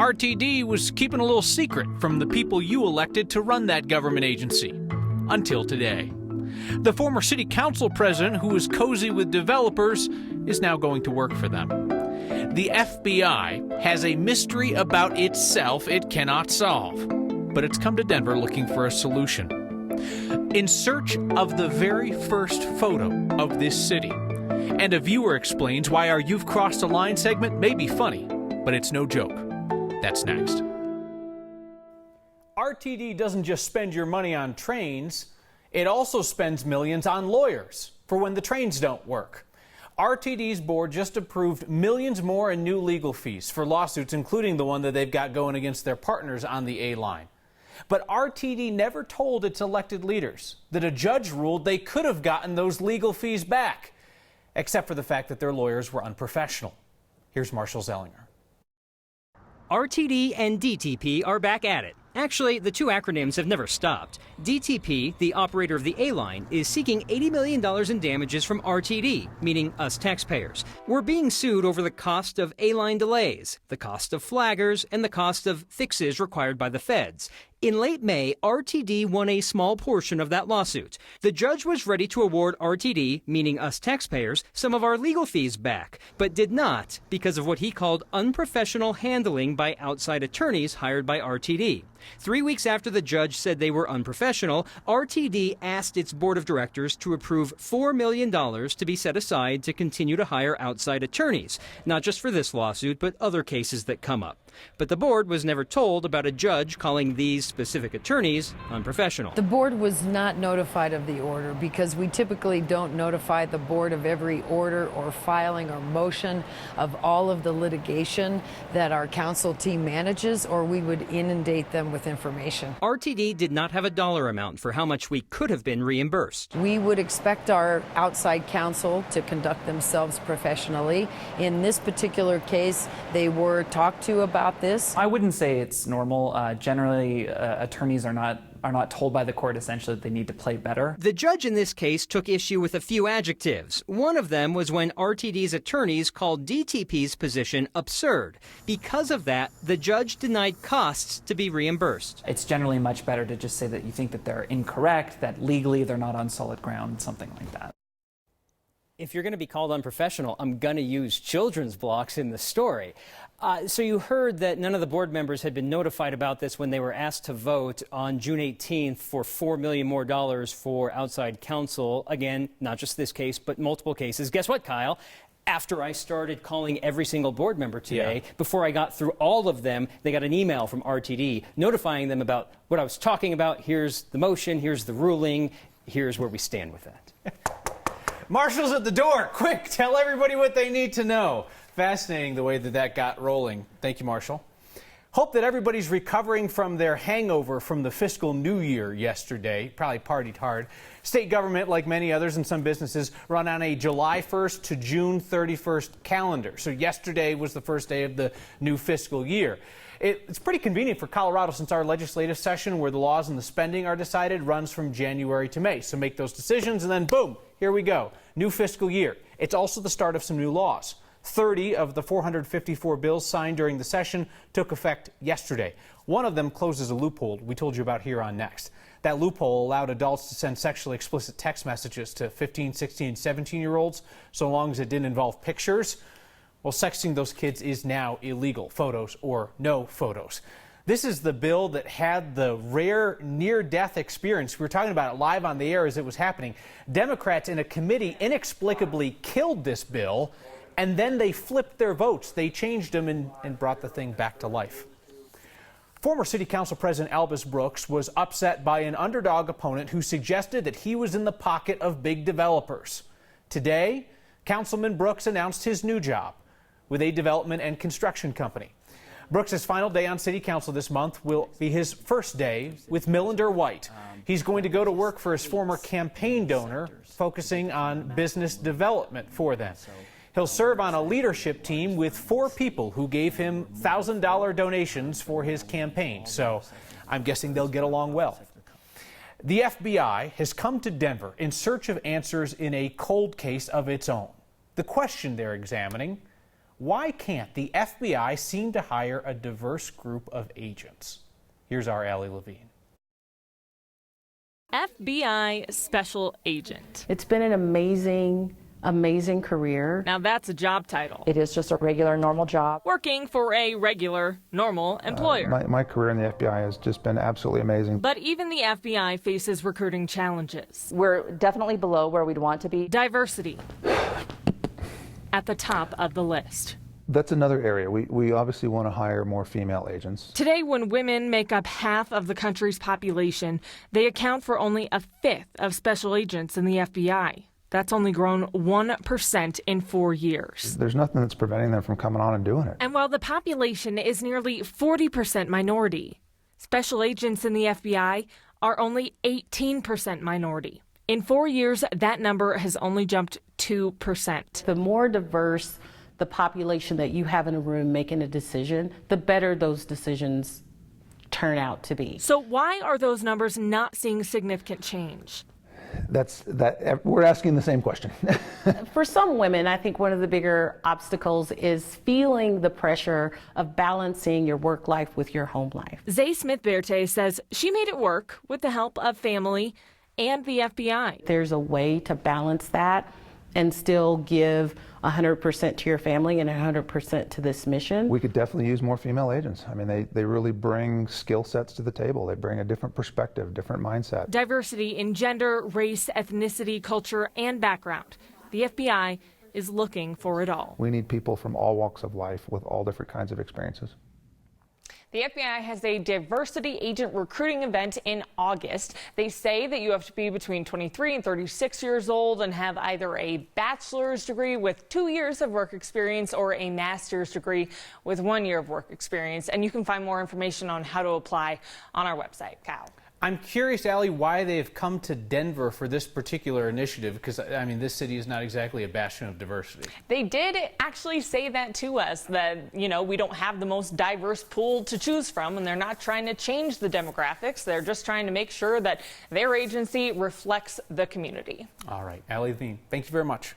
RTD was keeping a little secret from the people you elected to run that government agency. Until today. The former city council president, who was cozy with developers, is now going to work for them. The FBI has a mystery about itself it cannot solve, but it's come to Denver looking for a solution. In search of the very first photo of this city. And a viewer explains why our You've Crossed a Line segment may be funny, but it's no joke. That's next. RTD doesn't just spend your money on trains, it also spends millions on lawyers for when the trains don't work. RTD's board just approved millions more in new legal fees for lawsuits, including the one that they've got going against their partners on the A line. But RTD never told its elected leaders that a judge ruled they could have gotten those legal fees back, except for the fact that their lawyers were unprofessional. Here's Marshall Zellinger. RTD and DTP are back at it. Actually, the two acronyms have never stopped. DTP, the operator of the A-line, is seeking $80 million in damages from RTD, meaning us taxpayers. We're being sued over the cost of A-line delays, the cost of flaggers, and the cost of fixes required by the feds. In late May, RTD won a small portion of that lawsuit. The judge was ready to award RTD, meaning us taxpayers, some of our legal fees back, but did not because of what he called unprofessional handling by outside attorneys hired by RTD. 3 weeks after the judge said they were unprofessional, RTD asked its board of directors to approve $4 million to be set aside to continue to hire outside attorneys, not just for this lawsuit, but other cases that come up. But the board was never told about a judge calling these specific attorneys unprofessional. The board was not notified of the order because we typically don't notify the board of every order or filing or motion of all of the litigation that our council team manages, or we would inundate them with information. RTD did not have a dollar amount for how much we could have been reimbursed. We would expect our outside counsel to conduct themselves professionally. In this particular case, they were talked to about this. I wouldn't say it's normal. Generally, attorneys are not told by the court essentially that they need to play better. The judge in this case took issue with a few adjectives. One of them was when RTD's attorneys called DTP's position absurd. Because of that, the judge denied costs to be reimbursed. It's generally much better to just say that you think that they're incorrect, that legally they're not on solid ground, something like that. If you're going to be called unprofessional, I'm going to use children's blocks in the story. So you heard that none of the board members had been notified about this when they were asked to vote on June 18th for $4 million more for outside counsel. Again, not just this case, but multiple cases. Guess what, Kyle? After I started calling every single board member today, before I got through all of them, they got an email from RTD notifying them about what I was talking about. Here's the motion, here's the ruling, here's where we stand with that. Marshall's at the door. Quick, tell everybody what they need to know. Fascinating the way that got rolling. Thank you, Marshall. Hope that everybody's recovering from their hangover from the fiscal new year yesterday. Probably partied hard. State government, like many others and some businesses, run on a July 1st to June 31st calendar. So yesterday was the first day of the new fiscal year. It's pretty convenient for Colorado since our legislative session, where the laws and the spending are decided, runs from January to May. So make those decisions and then boom, here we go. New fiscal year. It's also the start of some new laws. 30 of the 454 bills signed during the session took effect yesterday. One of them closes a loophole we told you about here on Next. That loophole allowed adults to send sexually explicit text messages to 15, 16, and 17-year-olds so long as it didn't involve pictures. Well, sexting those kids is now illegal, photos or no photos. This is the bill that had the rare near-death experience. We were talking about it live on the air as it was happening. Democrats in a committee inexplicably killed this bill, and then they flipped their votes. They changed them and brought the thing back to life. Former City Council President Albus Brooks was upset by an underdog opponent who suggested that he was in the pocket of big developers. Today, Councilman Brooks announced his new job with a development and construction company. Brooks' final day on City Council this month will be his first day with Millender White. He's going to go to work for his former campaign donor, focusing on business development for them. He'll serve on a leadership team with 4 people who gave him $1,000 donations for his campaign, so I'm guessing they'll get along well. The FBI has come to Denver in search of answers in a cold case of its own. The question they're examining: why can't the FBI seem to hire a diverse group of agents? Here's our Allie Levine. FBI Special Agent. It's been an amazing career. Now that's a job title. It is just a regular, normal job. Working for a regular, normal employer. My career in the FBI has just been absolutely amazing. But even the FBI faces recruiting challenges. We're definitely below where we'd want to be. Diversity at the top of the list. That's another area. We obviously want to hire more female agents. Today, when women make up half of the country's population, they account for only a fifth of special agents in the FBI. That's only grown 1% in 4 years. There's nothing that's preventing them from coming on and doing it. And while the population is nearly 40% minority, special agents in the FBI are only 18% minority. In 4 years, that number has only jumped 2%. The more diverse the population that you have in a room making a decision, the better those decisions turn out to be. So why are those numbers not seeing significant change? We're asking the same question. For some women, I think one of the bigger obstacles is feeling the pressure of balancing your work life with your home life. Zay Smith-Berte says she made it work with the help of family and the FBI. There's a way to balance that and still give 100% to your family and 100% to this mission. We could definitely use more female agents. I mean, they really bring skill sets to the table. They bring a different perspective, different mindset. Diversity in gender, race, ethnicity, culture, and background. The FBI is looking for it all. We need people from all walks of life with all different kinds of experiences. The FBI has a diversity agent recruiting event in August. They say that you have to be between 23 and 36 years old and have either a bachelor's degree with 2 years of work experience or a master's degree with 1 year of work experience. And you can find more information on how to apply on our website. Kyle. I'm curious, Allie, why they've come to Denver for this particular initiative, because, I mean, this city is not exactly a bastion of diversity. They did actually say that to us, that, you know, we don't have the most diverse pool to choose from, and they're not trying to change the demographics. They're just trying to make sure that their agency reflects the community. All right, Allie Levine, thank you very much.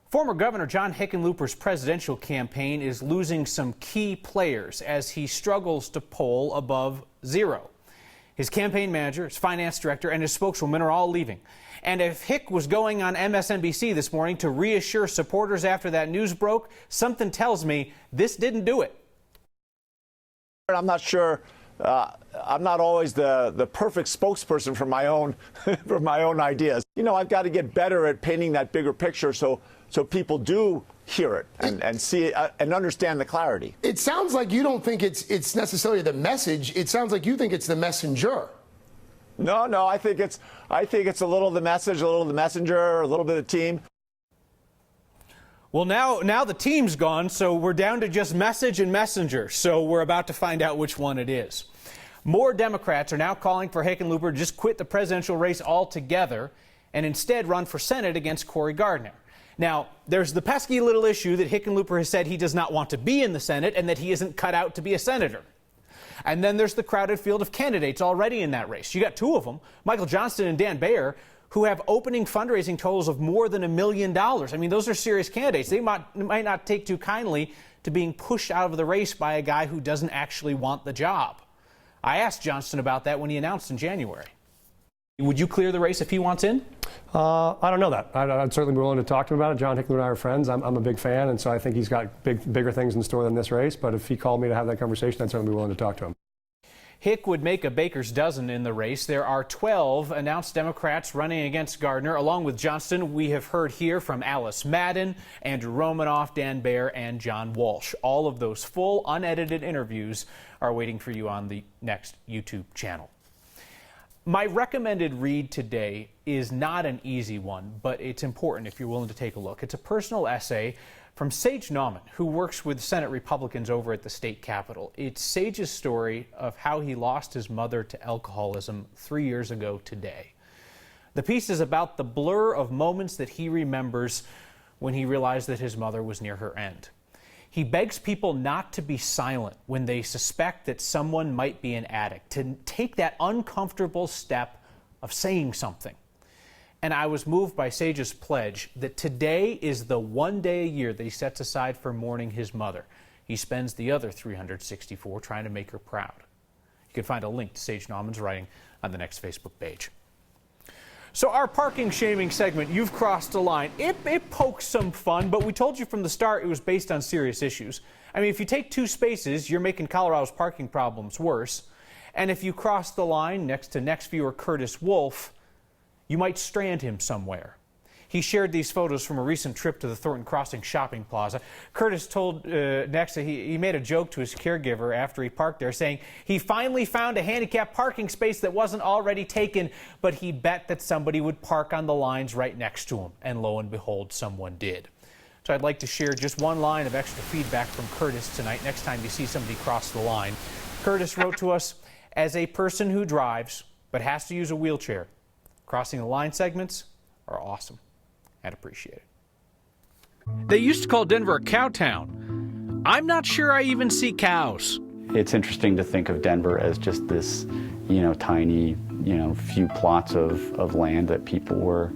Former Governor John Hickenlooper's presidential campaign is losing some key players as he struggles to poll above zero. His campaign manager, his finance director, and his spokeswoman are all leaving. And if Hick was going on MSNBC this morning to reassure supporters after that news broke, something tells me this didn't do it. I'm not sure. I'm not always the perfect spokesperson for my own for my own ideas. You know, I've got to get better at painting that bigger picture so people do hear it and see it and understand the clarity. It sounds like you don't think it's necessarily the message. It sounds like you think it's the messenger. No, I think it's a little of the message, a little of the messenger, a little bit of the team. Well, now the team's gone, so we're down to just message and messenger. So we're about to find out which one it is. More Democrats are now calling for Hickenlooper to just quit the presidential race altogether and instead run for Senate against Cory Gardner. Now, there's the pesky little issue that Hickenlooper has said he does not want to be in the Senate and that he isn't cut out to be a senator. And then there's the crowded field of candidates already in that race. You got two of them, Michael Johnston and Dan Bayer, who have opening fundraising totals of more than $1 million. I mean, those are serious candidates. They might not take too kindly to being pushed out of the race by a guy who doesn't actually want the job. I asked Johnston about that when he announced in January. Would you clear the race if he wants in? I don't know that. I'd certainly be willing to talk to him about it. John Hickenlooper and I are friends. I'm a big fan, and so I think he's got bigger things in store than this race. But if he called me to have that conversation, I'd certainly be willing to talk to him. Hick would make a baker's dozen in the race. There are 12 announced Democrats running against Gardner. Along with Johnston, we have heard here from Alice Madden, Andrew Romanoff, Dan Bayer, and John Walsh. All of those full, unedited interviews are waiting for you on the next YouTube channel. My recommended read today is not an easy one, but it's important if you're willing to take a look. It's a personal essay from Sage Nauman, who works with Senate Republicans over at the state capitol. It's Sage's story of how he lost his mother to alcoholism 3 years ago today. The piece is about the blur of moments that he remembers when he realized that his mother was near her end. He begs people not to be silent when they suspect that someone might be an addict, to take that uncomfortable step of saying something. And I was moved by Sage's pledge that today is the one day a year that he sets aside for mourning his mother. He spends the other 364 trying to make her proud. You can find a link to Sage Nauman's writing on the next Facebook page. So our parking shaming segment, You've Crossed a Line, it pokes some fun, but we told you from the start it was based on serious issues. I mean, if you take 2 spaces, you're making Colorado's parking problems worse. And if you cross the line next to next viewer Curtis Wolf, you might strand him somewhere. He shared these photos from a recent trip to the Thornton Crossing shopping plaza. Curtis told Next that he made a joke to his caregiver after he parked there, saying he finally found a handicapped parking space that wasn't already taken, but he bet that somebody would park on the lines right next to him. And lo and behold, someone did. So I'd like to share just one line of extra feedback from Curtis tonight next time you see somebody cross the line. Curtis wrote to us, as a person who drives but has to use a wheelchair, crossing the line segments are awesome. I'd appreciate it. They used to call Denver a cow town. I'm not sure I even see cows. It's interesting to think of Denver as just this, tiny, few plots of land that people were,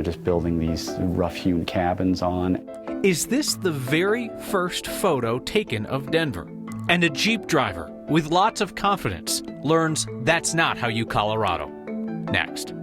just building these rough-hewn cabins on. Is this the very first photo taken of Denver? And a Jeep driver with lots of confidence learns that's not how you Colorado. Next.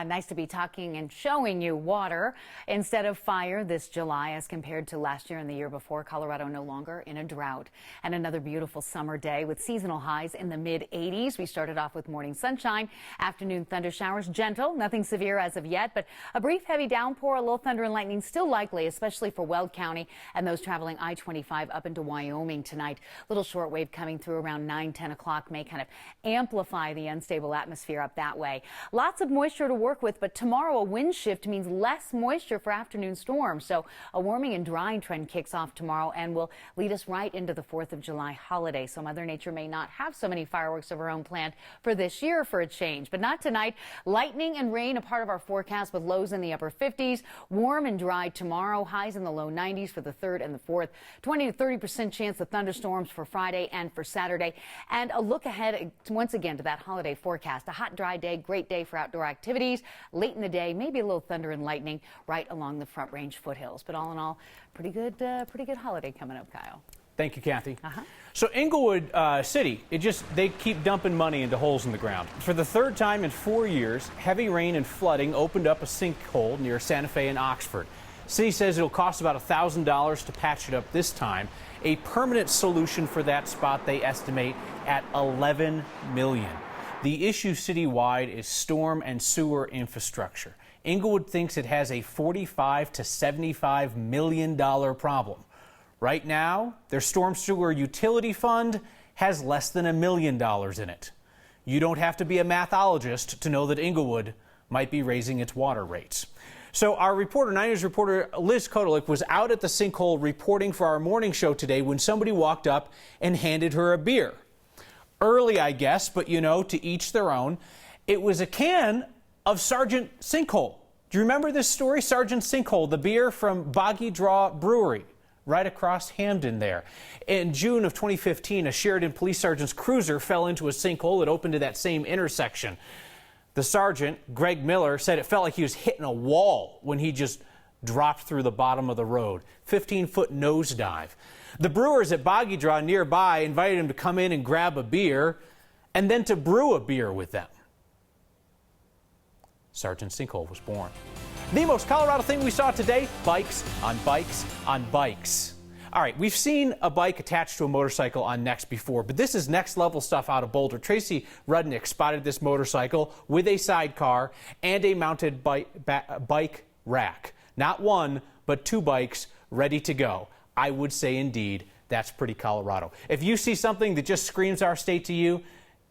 Nice to be talking and showing you water instead of fire this July as compared to last year and the year before. Colorado no longer in a drought. And another beautiful summer day with seasonal highs in the mid-80s. We started off with morning sunshine, afternoon thunder showers, gentle, nothing severe as of yet, but a brief heavy downpour, a little thunder and lightning still likely, especially for Weld County and those traveling I-25 up into Wyoming tonight. Little shortwave coming through around 9-10 o'clock may kind of amplify the unstable atmosphere up that way. Lots of moisture to work with, but tomorrow a wind shift means less moisture for afternoon storms. So a warming and drying trend kicks off tomorrow and will lead us right into the 4th of July holiday. So Mother Nature may not have so many fireworks of her own planned for this year for a change, but not tonight. Lightning and rain a part of our forecast with lows in the upper 50s. Warm and dry tomorrow, highs in the low 90s for the 3rd and the 4th. 20 to 30% chance of thunderstorms for Friday and for Saturday. And a look ahead once again to that holiday forecast. A hot, dry day, great day for outdoor activities. Late in the day, maybe a little thunder and lightning right along the Front Range foothills. But all in all, pretty good holiday coming up, Kyle. Thank you, Kathy. So Inglewood City, they keep dumping money into holes in the ground. For the 3rd time in 4 years, heavy rain and flooding opened up a sinkhole near Santa Fe and Oxford. City says it'll cost about $1,000 to patch it up this time. A permanent solution for that spot they estimate at $11 million. The issue citywide is storm and sewer infrastructure. Inglewood thinks it has a $45 to $75 million problem. Right now, their storm sewer utility fund has less than $1 million in it. You don't have to be a mathologist to know that Inglewood might be raising its water rates. So our reporter, 9 News reporter Liz Kotelik, was out at the sinkhole reporting for our morning show today when somebody walked up and handed her a beer. Early, I guess, but to each their own. It was a can of Sergeant Sinkhole. Do you remember this story? Sergeant Sinkhole, the beer from Boggy Draw Brewery, right across Hamden there. In June of 2015, a Sheridan police sergeant's cruiser fell into a sinkhole that opened to that same intersection. The sergeant, Greg Miller, said it felt like he was hitting a wall when he just dropped through the bottom of the road. 15-foot nosedive. The brewers at Boggy Draw nearby invited him to come in and grab a beer and then to brew a beer with them. Sergeant Sinkhole was born. The most Colorado thing we saw today, bikes on bikes on bikes. All right, we've seen a bike attached to a motorcycle on Next before, but this is next level stuff out of Boulder. Tracy Rudnick spotted this motorcycle with a sidecar and a mounted bike rack. Not one, but 2 bikes ready to go. I would say indeed that's pretty Colorado. If you see something that just screams our state to you,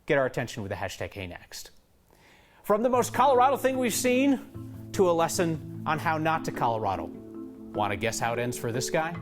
get our attention with the hashtag HeyNext. From the most Colorado thing we've seen to a lesson on how not to Colorado. Want to guess how it ends for this guy?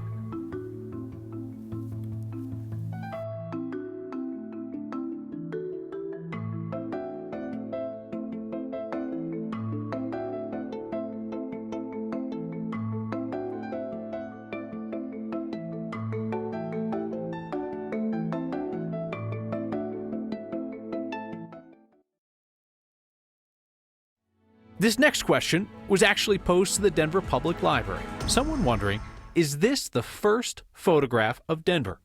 This next question was actually posed to the Denver Public Library. Someone wondering, is this the first photograph of Denver?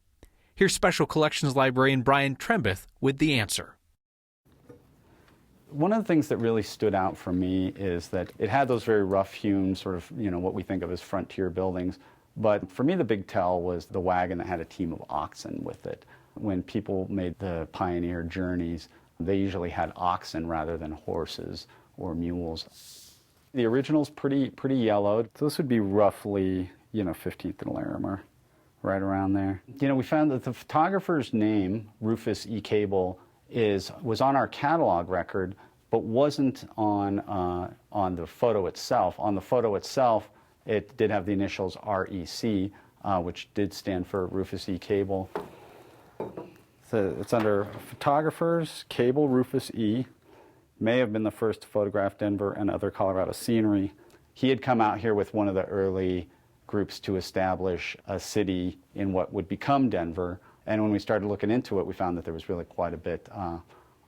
Here's Special Collections librarian Brian Trembeth with the answer. One of the things that really stood out for me is that it had those very rough-hewn sort of, what we think of as frontier buildings. But for me, the big tell was the wagon that had a team of oxen with it. When people made the pioneer journeys, they usually had oxen rather than horses or mules. The original's pretty yellowed. So this would be roughly, 15th and Larimer, right around there. We found that the photographer's name, Rufus E. Cable, was on our catalog record, but wasn't on the photo itself. On the photo itself, it did have the initials REC, which did stand for Rufus E. Cable. So it's under photographers, Cable Rufus E. May have been the first to photograph Denver and other Colorado scenery. He had come out here with one of the early groups to establish a city in what would become Denver. And when we started looking into it, we found that there was really quite a bit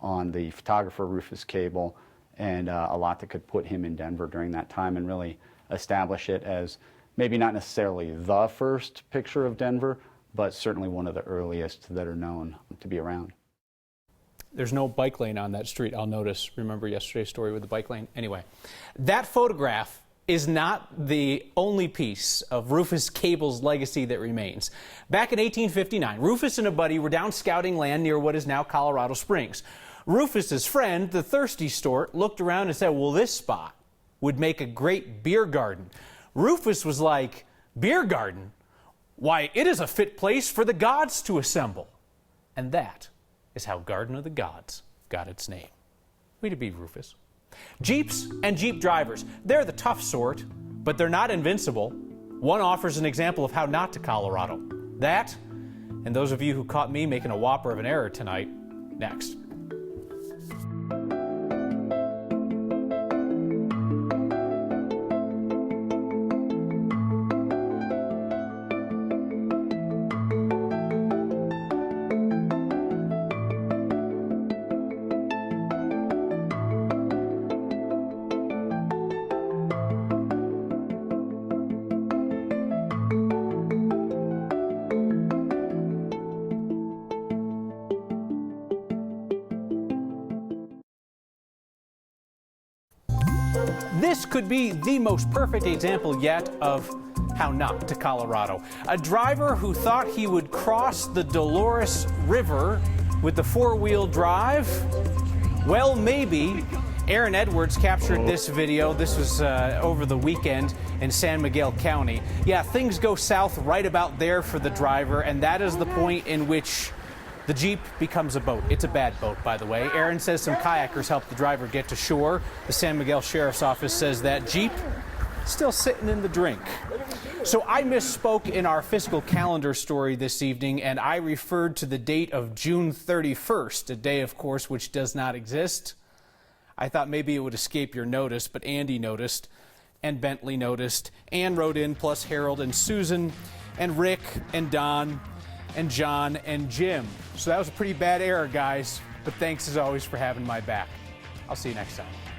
on the photographer Rufus Cable, and a lot that could put him in Denver during that time and really establish it as maybe not necessarily the first picture of Denver, but certainly one of the earliest that are known to be around. There's no bike lane on that street, I'll notice. Remember yesterday's story with the bike lane? Anyway, that photograph is not the only piece of Rufus Cable's legacy that remains. Back in 1859, Rufus and a buddy were down scouting land near what is now Colorado Springs. Rufus's friend, the thirsty stork, looked around and said, well, this spot would make a great beer garden. Rufus was like, beer garden? Why, it is a fit place for the gods to assemble. And that is how Garden of the Gods got its name. Way to be, Rufus. Jeeps and Jeep drivers, they're the tough sort, but they're not invincible. One offers an example of how not to Colorado. That, and those of you who caught me making a whopper of an error tonight, next. This could be the most perfect example yet of how not to Colorado. A driver who thought he would cross the Dolores River with the four-wheel drive? Well, maybe. Aaron Edwards captured this video. This was over the weekend in San Miguel County. Yeah, things go south right about there for the driver, and that is the point in which the Jeep becomes a boat. It's a bad boat, by the way. Aaron says some kayakers helped the driver get to shore. The San Miguel Sheriff's Office says that Jeep still sitting in the drink. So I misspoke in our fiscal calendar story this evening, and I referred to the date of June 31st, a day, of course, which does not exist. I thought maybe it would escape your notice, but Andy noticed, and Bentley noticed. Ann wrote in, plus Harold and Susan, and Rick, and Don, and John, and Jim. So that was a pretty bad error, guys, but thanks as always for having my back. I'll see you next time.